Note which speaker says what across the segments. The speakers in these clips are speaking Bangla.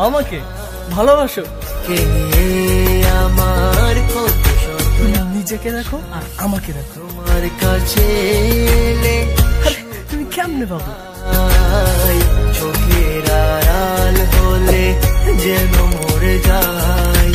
Speaker 1: আমাকে ভালোবাসো।
Speaker 2: আমার
Speaker 1: নিজেকে দেখো আর আমাকে দেখো।
Speaker 2: তোমার কাছে
Speaker 1: তুমি কেমনে পাবো?
Speaker 2: চোখের আড়াল হলে যেন মরে যায়।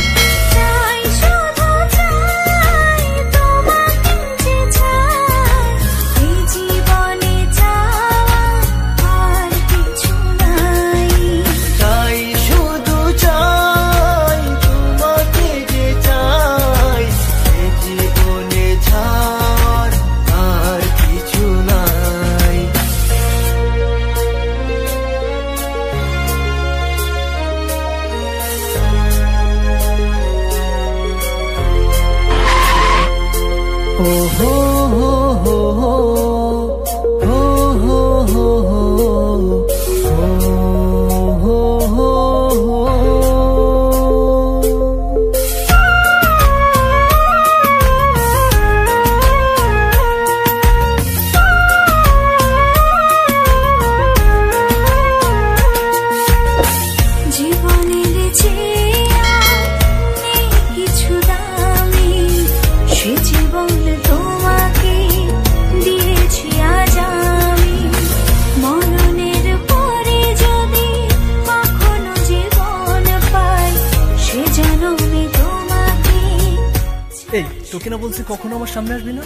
Speaker 1: এই তোকে না বলছি কখনো আমার সামনে আসবি না।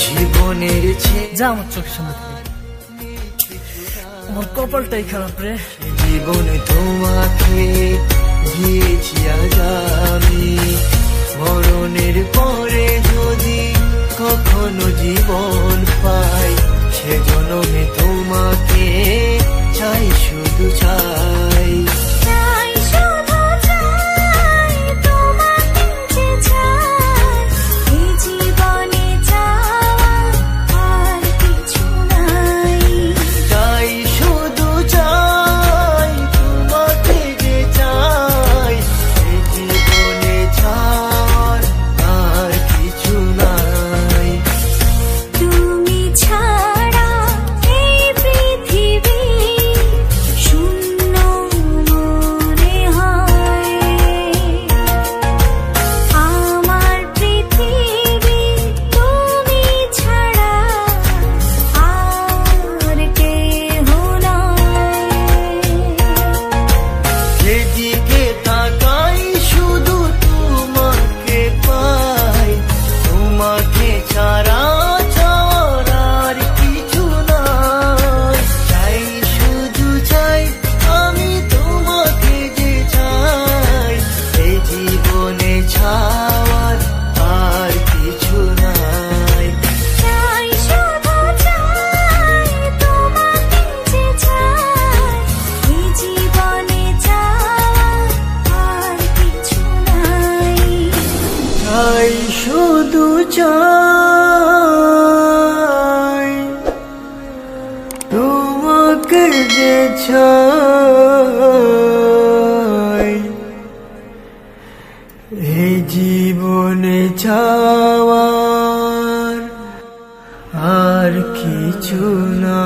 Speaker 2: জীবনের
Speaker 1: যা আমার চোখের সামনে থেকে। আমার কপালটাই খারাপ রে।
Speaker 2: জীবনে তোমাকে দিয়েছি আজ আমি, মরণের পরে যদি কখনো জীবন পাই, সে জন্মে তোমাকে চাই, শুধু চাই। শুধু চাই তোমাকে যে চাই, এই জীবনে চাওয়ার আর কিছু না।